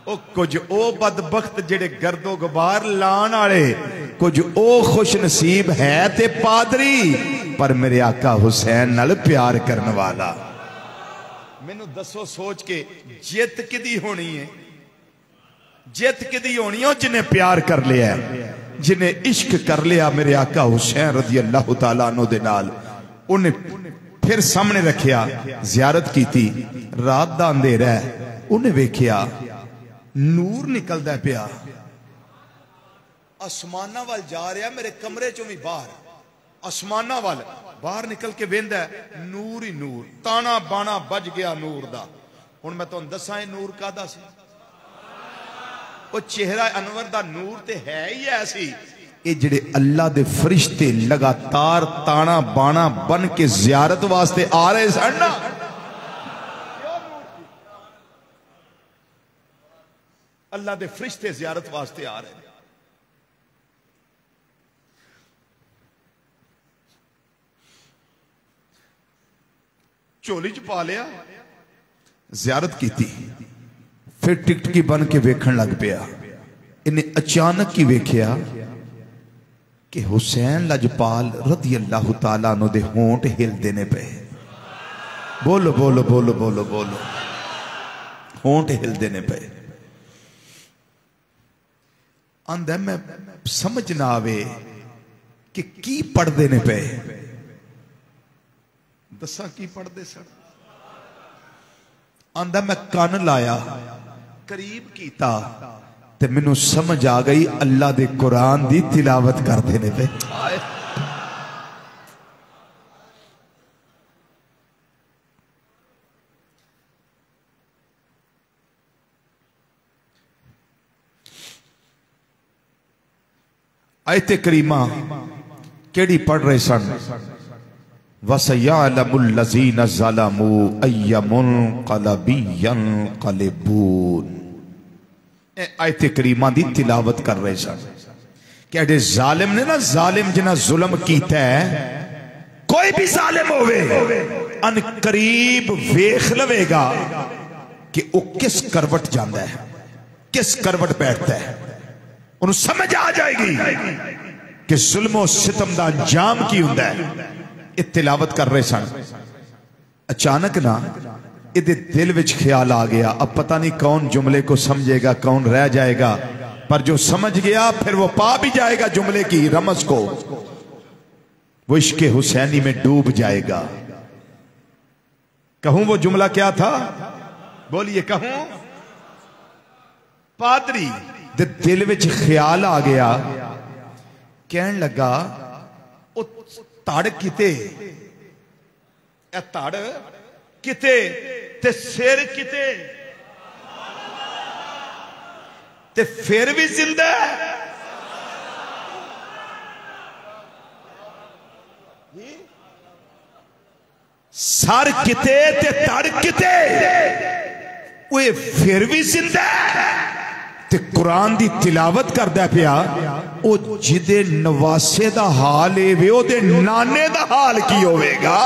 ओ कुछ ओ बदबख्त जेड़े गर्दो गुबार लान वाले, कुछ ओ खुश नसीब है ते पादरी, पर मेरे आका हुसैन नाल प्यार करने वाला। मैनू दसो सोच के जित किदी होनी है? जित किदी होनी है? जिन्हें प्यार कर लिया, जिन्हें इश्क कर लिया मेरे आका हुसैन रज़ी अल्लाह तआला अन्हु दे नाल। उन्हें फिर सामने रखिया, जियारत की थी। रात दा अंधेरा है। उन्हें वेखिया नूर निकलदा पिया, आसमाना वाल जा रहा। मेरे कमरे चों भी बाहर आसमाना वाल बाहर निकल के वेंदा है, नूर ही नूर। ताना बाना बज गया नूर दा। हुण मैं तुहानू दसां नूर कादा सी? वो चेहरा अनवर दा नूर ते है ही ऐसी। ये जिहड़े अल्लाह दे फरिश्ते लगातार ताना बाना बन के जियारत वास्ते आ रहे सन ना, अल्लाह दे फरिश्ते जियारत वास्ते आ रहे। झोली च पा लिया, जियारत की थी। फिर टिकटकी बन के वेखण लग पिया। इन्हें अचानक ही वेख्या कि हुसैन लजपाल रज़ी अल्लाह तआला अन्हु दे होंठ हिलदे ने पे। बोलो बोलो बोलो बोलो बोलो। होंठ हिलदे ने पे। आंदा मैं समझ ना आवे कि की पढ़दे ने पे। दसा की पढ़दे सन? आंदा मैं कान लाया, करीब कीता ते मैनू समझ आ गई अल्लाह दे कुरान दी तिलावत करते ने पे। आयते करीमा केड़ी पढ़ रहे सन? वसयअलमुल लज़ीना ज़लमू अय्यमुनक़लबि यनक़लिबून। आयते करीमा दी तिलावत कर रहे सन। कि जालिम ने ना, जालिम जिन्हें जुल्म कीता है, कोई भी जालिम होवे अन करीब वेख लवेगा कि वो किस करवट जाता है, किस करवट बैठता है। उन्हें समझ आ जाएगी कि जुल्मो सितम दा अंजाम की हुंदा है। तिलावत कर रहे सन। अचानक ना इहदे दिल विच ख्याल आ गया, अब पता नहीं कौन जुमले को समझेगा, कौन रह जाएगा, पर जो समझ गया फिर वो पा भी जाएगा जुमले की रमज को, वो इश्क हुसैनी में डूब जाएगा। कहूं वो जुमला क्या था? बोलिए कहूं? पादरी दे दिल विच ख्याल आ गया, कहन लगा ओ तड़ किते, ए तड़ किते ते सिर किते ते फिर भी जिंदा है। सर किते ते तड़ किते, वो फिर भी जिंदा है ते कुरान दी तिलावत करदा पिया। ओ जिदे नवासे दा हाल है वे ओदे नाने दा हाल की होवेगा।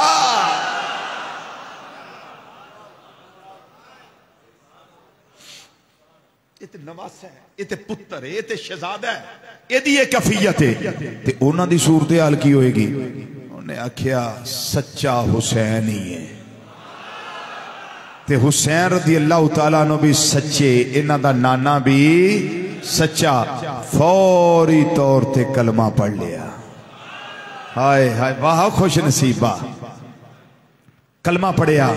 ये ते नवासा है, ये ते पुत्र है, ये ते शहजादा है, एदी ये कैफियत है ते उन्हां दी सूरत हाल की होएगी। उन्हें आख्या सच्चा हुसैन ही है ते हुसैन रदी अल्लाह तआला नो भी सच्चे, इन्हां दा नाना भी सच्चा। फौरी तौर ते कलमा पढ़ लिया। हाय हाय वाह खुश नसीबा। कलमा पढ़िया,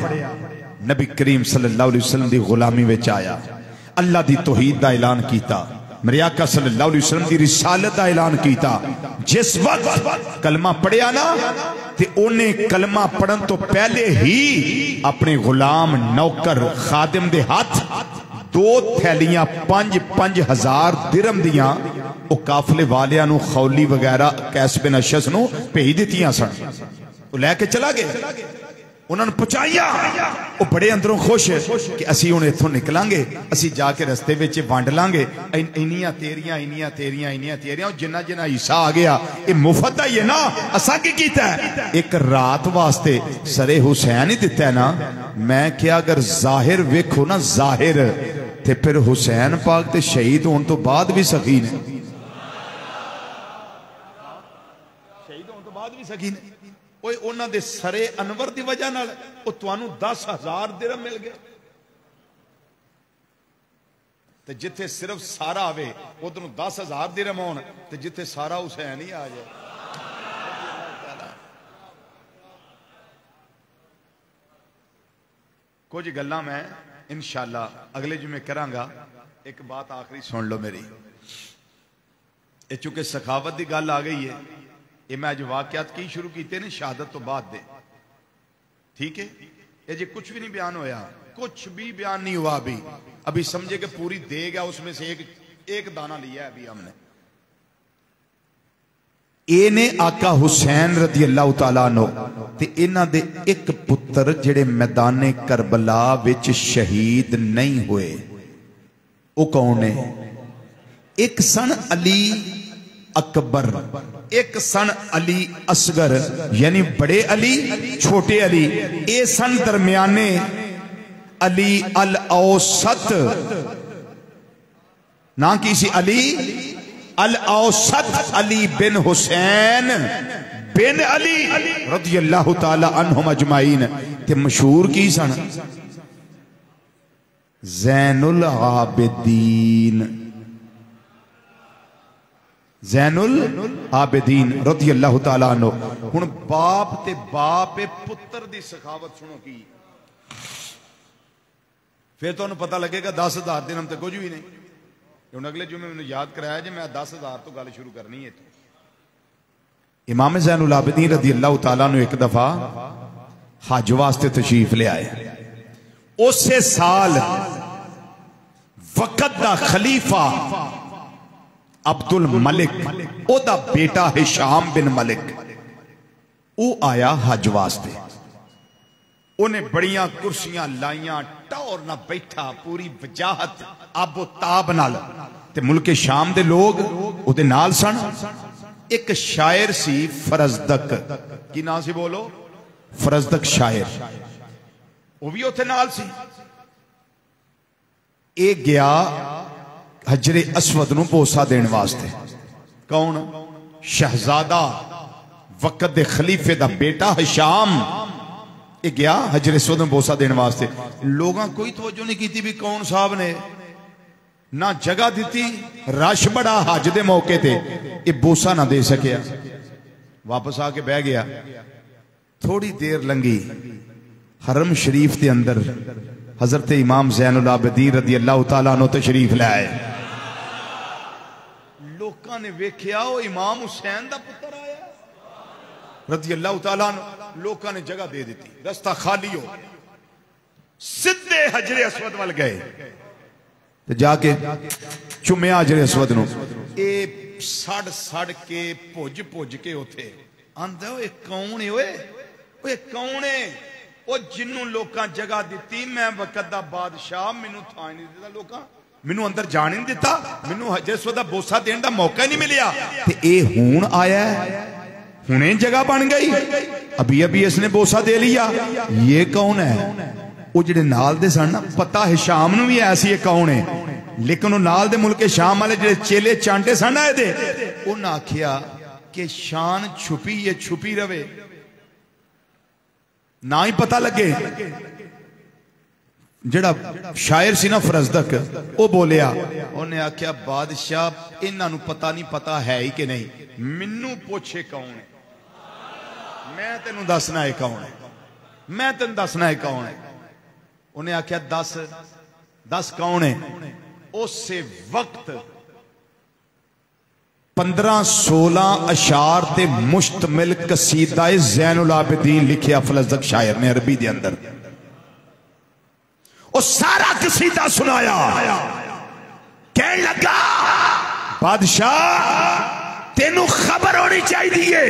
नबी करीम सल्लल्लाहु अलैहि वसल्लम दी गुलामी विच आया, अल्लाह दी तौहीद दा ऐलान कीता, मेरे आका सल्लल्लाहु अलैहि वसल्लम दी रिसालत दा ऐलान कीता। जिस वक्त कलमा पढ़िया ना ते ओने कलमा पढ़न तो पहले ही अपने गुलाम नौकर खादिम दे हाथ 2 थैलियां 5,000 दिरहम दियां ओ काफले वालियां नु खौली वगैरह कैस बिन अशस नु भेज दित्तियां सन। वो लैके चला गए, उन्होंने पहुंचाइया। वो बड़े अंदरों खुश कि असी हुण इत्थों निकलांगे, असी जाके रस्ते में वंड लांगे, इन्नियां तेरियां इन्नियां तेरियां इन्नियां तेरियां, जिन्ना जिन्ना हिस्सा आ गया ये मुफ्त दा ही है ना, असा की कीता है? एक रात वास्ते सरे हुसैन ही दिता है ना। मैं क्या अगर जाहिर वेखो ना जाहिर, ते फिर हुसैन पाक ते शहीद होने तो बाद भी सखी ने, शहीद होने तो बाद भी सखी ने। उन्हां दे सरे अनवर दी वजह नाल ओ तुहानू 10,000 दिरहम मिल गए, ते जिथे सिर्फ सारा आवे उधरों 10,000 दिरहम होन, ते जिथे सारा हुसैन ही आ जाए। कुछ गल्लां मैं इंशाअल्लाह अगले जुमे करांगा। एक बात आखिरी सुन लो मेरी, ये चूंकि सखावत की गल आ गई है, ये मैं अज वाकयात की शुरू किए ने शहादत तो बाद दे, ठीक है? ये जो कुछ भी नहीं बयान होया, कुछ भी बयान नहीं हुआ अभी, अभी समझे कि पूरी देग है, उसमें से एक दाना लिया है अभी हमने। ये ने आका हुसैन रदी अल्लाह तआला अन्हु ते इन्हां दे एक पुत्र जेड़े मैदाने करबला विच शहीद नहीं हुए, वो कौन है? एक सन अली अकबर, एक सन अली असगर, यानी बड़े अली छोटे अली, ए सन दरमियाने अली अल औसत, ना किसी अली अल औसत अली बिन हुसैन बिन अली रज़ी अल्लाह ताला अन्हुम अजमाइन। ते मशहूर की सन ज़ैनुल आबिदीन, ज़ैनुल आबिदीन रज़ी अल्लाह ताला अन्हु। हुण बाप ते बाप पुत्र दी सखावत सुनो की, फिर तुहानू पता लगेगा 10,000 दिरहम ते कुछ भी नहीं। हुण अगले जुमे मैंने याद कराया जी, मैं 10,000 तो गल शुरू करनी है। इमाम ज़ैनुल आबिदीन रज़ी अल्लाह ताला अन्हु एक दफा हज वास्ते तशरीफ ले आए। उसे साल वक़्त दा खलीफा अब्दुल मलिक, ओदा बेटा हिशाम बिन मलिक, वो आया हज वास्ते। उन्हें बड़ियां कुर्सियां लाइया, टौर ना बैठा, पूरी वजाहत आबो ताब नाल। ते मुल्के शाम दे लोग उहदे नाल सन। एक शायर सी फरजदक, की नाम सी बोलो? फरजदक शायर, वो भी उथे नाल सी। ए गया हजरे अस्वद नूं बोसा देने वास्ते। कौन? शहजादा वक़्त दे खलीफे दा बेटा हिशाम, ये गया हजरे अस्वद नूं बोसा देने वास्ते। लोगां कोई तवज्जो नहीं की भी कौन साहब ने, ना जगह दी, रश बड़ा हज के मौके ते, ये बोसा ना दे सकिया, वापस आके बह गया। थोड़ी देर लंघी, हरम शरीफ के अंदर हजरत इमाम ज़ैनुल आबिदीन रज़ी अल्लाह तआला अन्हु तशरीफ ले आए। लोगों ने वेख्या वो इमाम हुसैन का पुत्र आया रज़ी अल्लाह तआला अन्हु। लोगों ने जगह दे दी, रास्ता खाली हो, सीधे हजरे अस्वद वाल गए ते जाके चुम्या हजरे अस्वद नूं। ए सड़ सड़ के भुज भुज के उथे आंदा, ओए कौन है, ओए कौन है? वो जिन्हों लोकां जगह दी, मैं वक़्त दा बादशाह, मैनू थां नहीं दिता, लोकां मैनू अंदर जान नहीं दिता, मैनू हजरे अस्वद दा बोसा देने का मौका नहीं मिलिया। ते ए हुण आया, हुणे जगह बन गई, अभी अभी इसने बोसा दे लिया। ये कौन है? वो जिहड़े नाल दे सन ना, पता है शाम नूं भी ऐसी कौन है, लेकिन वो नाल दे मुल्के शाम वाले जिहड़े चेले चांटे सन ना, इहदे उन्हां आखिया कि शान छुपी है, छुपी रवे, ना ही पता लगे। जिहड़ा शायर सी ना फरजदक, वो बोलिया, उन्हें आखिया बादशाह इन्हां नूं पता नहीं, पता है ही कि नहीं, मैनू पूछे कौन है, मैं तेनू दसना है कौन है, मैं तेन दसना है कौन है। उन्हें आख्या दस दस कौन है? उस वक्त 15-16 अशार ते मुश्तमिल कसीदा ज़ैनुल आबिदीन लिखिया फरजदक शायर ने अरबी दे अंदर। वो सारा कसीदा सुनाया, कहने लगा बादशाह तेनू खबर होनी चाहिए,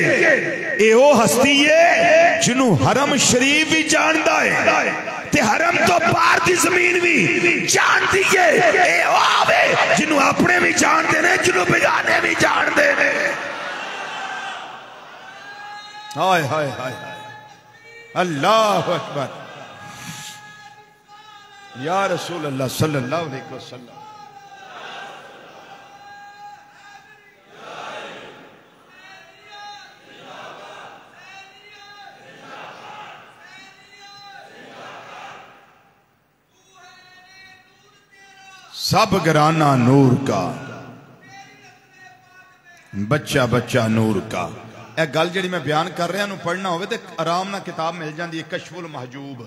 ये वो हस्ती है जिन्हों हरम शरीफ भी जानता है ते हरम तो बाहर की जमीन भी जानती है, ये वो आवे जिन्हों अपने भी जानते ने, जिन्हों बेगाने भी जानते ने। हाय हाय हाय, अल्लाह अकबर, या रसूल अल्लाह सल्लल्लाहु अलैहि वसल्लम। सब घराना नूर का, बच्चा बच्चा नूर का। यह गल जी मैं बयान कर रहा, पढ़ना हो तो आराम ना किताब मिल जाती है, कशफुल महजूब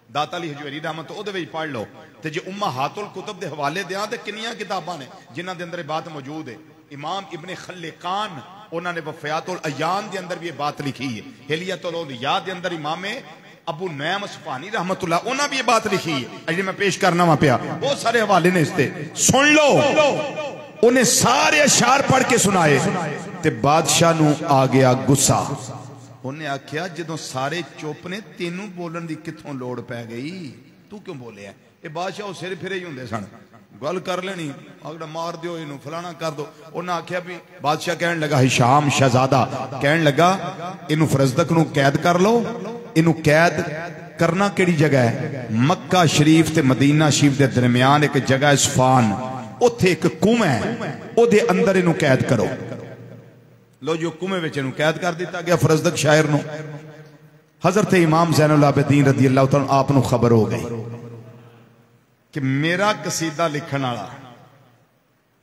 दाता अली हजवेरी रहमत, वो पढ़ लो। तो जे उम्महातुल कुतुब के हवाले दें तो कितनी किताबां ने जिन्हों के अंदर बात मौजूद है। इमाम इब्ने खल्लिकान उन्होंने वफयातुल अयान के अंदर भी ये बात लिखी है। हिलियतुल औलिया के अंदर इमामे अबू नैम सुफानी रहमतुल्लाह उन्होंने भी ये बात लिखी है, जी मैं पेश करना वा पिया, बहुत सारे हवाले ने इसते, सुन लो। उन्हें सारे अशार पढ़ के सुनाए ते बादशाह नू आ गया गुस्सा। उन्हें आख्या जदों सारे चुप ने, तेनू बोलन की कितों लोड़ पै गई, तू क्यों बोलिया? ये बादशाह सिर फिरे ही होंदे सन, गल कर लेनी, अगड़ा मार दो इनू, फलाना कर दो। उन्हें आख्या भी, बादशाह कहन लगा, हिशाम शहजादा कहन लगा, इनू फरजदक नू कैद कर लो। इनू कैद करना केड़ी जगह है? मक्का शरीफ ते मदीना शरीफ के दरम्यान एक जगह है सुफान, उत्थे एक कुआं है, ओदे अंदर इनू कैद करो। लो जो कुएं विच इनू कैद कर दिता गया फरजदक शायर नू। हजरत इमाम ज़ैनुल आबिदीन रज़ी अल्लाह तआला आप नू खबर हो गई कि मेरा कसीदा लिखण वाला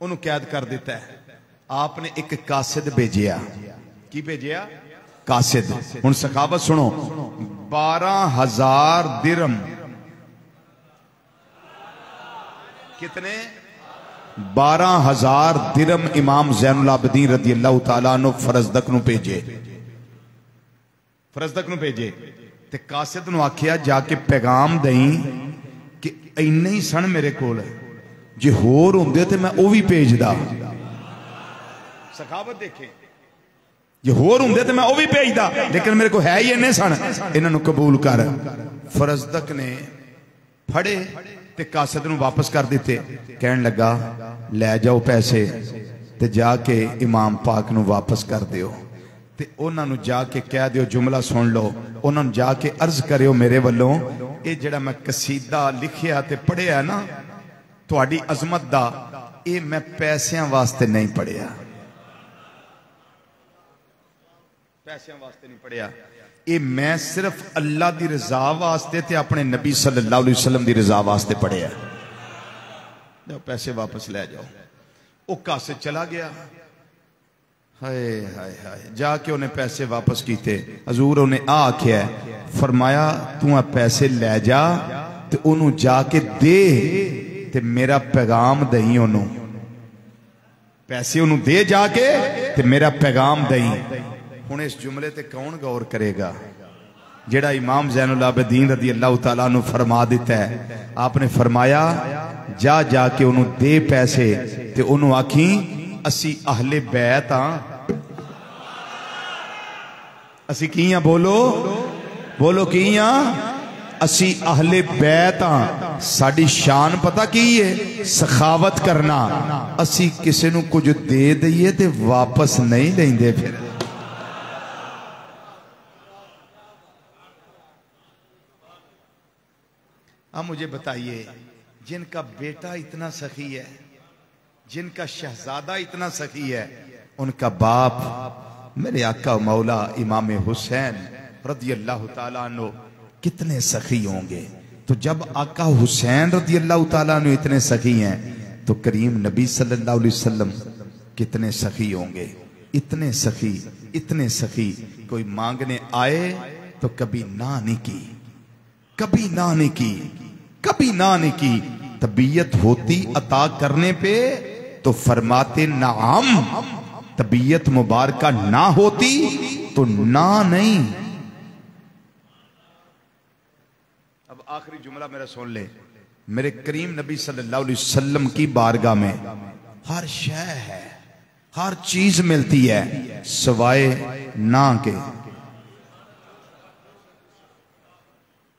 उन्होंने कैद कर दिता है। आपने एक कासिद भेजिया, की भेजिया? कासिद। हुण सखावत सुनो, 12,000 दिरहम, कितने? 12,000 दिरहम इमाम ज़ैनुल आबिदीन रज़ी अल्लाह तआला अन्हु फरजदक नू भेजे, फरजदक नू भेजे। ते कासिद नू आखिया जाके पैगाम दई कि इन्ने ही सन मेरे कोल, जे होर हुंदे ते मैं वो भी भेजदा। सखावत देखे, जे होर हुंदे ते मैं वो भी भेजदा, लेकिन मेरे को है ही इन्ने सन, इन्हां नू कबूल कर। फरजदक ने फड़े ते कासिद नू वापस कर दिते। कहन लगा लै जाओ पैसे ते जाके इमाम पाक नू वापस कर दियो, ते उन्हां नू जाके कह दियो, जुमला सुन लो, उन्हां नू जाके अर्ज करियो मेरे वल्लों, ये जिहड़ा मैं कसीदा लिखिया ते पढ़िया ना तुहाडी अजमत दा, ये मैं पैसियां वास्ते नहीं पढ़िया, पैसियां वास्ते नहीं पढ़िया, ये मैं सिर्फ अल्लाह दी रजा वास्ते ते अपने नबी सल्लल्लाहु अलैहि वसल्लम दी रजा वास्ते पढ़िया। पैसे वापस ले जाओ। वो कासे चला गया। हाय हाय हाय, जाके उन्हें पैसे वापस किए। हजूर उन्हें आख्या, फरमाया तू आ पैसे ले जा ते ओनू जाके दे ते मेरा पैगाम दई। ओनू पैसे ओनू दे जाके ते मेरा पैगाम दई। हुण इस जुमले ते कौन गौर करेगा? जेड़ा इमाम ज़ैनुल आबिदीन रज़ी अल्लाह तआला अन्हु फरमा दिता है। आपने फरमाया जा जाके ओनू दे पैसे ते ओनू आखी असी अहले बैत हाँ। असी की हाँ? बोलो बोलो की हाँ? असी अहले बैत हाँ। साडी शान पता की है? सखावत करना। असी किसी नू कुछ दे दईए ते वापस नहीं लेंदे। फिर अब मुझे बताइए, जिनका बेटा इतना सखी है, जिनका शहजादा इतना सखी है, उनका बाप मेरे आका मौला इमाम हुसैन रज़ी अल्लाह ताला अन्हु कितने सखी होंगे। तो जब आका हुसैन रज़ी अल्लाह ताला अन्हु इतने सखी हैं तो करीम नबी सल्लल्लाहु अलैहि वसल्लम कितने सखी होंगे। इतने सखी, इतने सखी। कोई मांगने आए तो कभी ना नहीं की, कभी ना नहीं की, कभी ना नहीं की। तबीयत होती अता करने पे तो फरमाते नाम, तबीयत मुबारका ना होती तो ना नहीं। अब आखिरी जुमला मेरा सुन ले। मेरे करीम नबी सल्लल्लाहु अलैहि वसल्लम की बारगाह में हर शय है, हर चीज मिलती है सवाए ना के।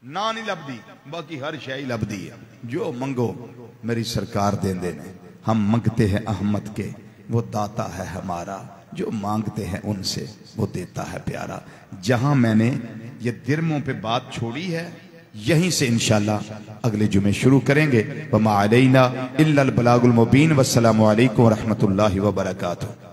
ना नहीं लभदी, बाकी हर शय लभदी है। जो मंगो मेरी सरकार देंदे ने। हम मंगते हैं अहमद के, वो दाता है हमारा। जो मांगते हैं उनसे वो देता है प्यारा। जहां मैंने ये दिरमों पे बात छोड़ी है, यहीं से इंशाल्लाह अगले जुमे शुरू करेंगे। वमा अलैना इल्लल बलागुल मुबीन। वस्सलामु अलैकुम व रहमतुल्लाहि व बरकातुहू।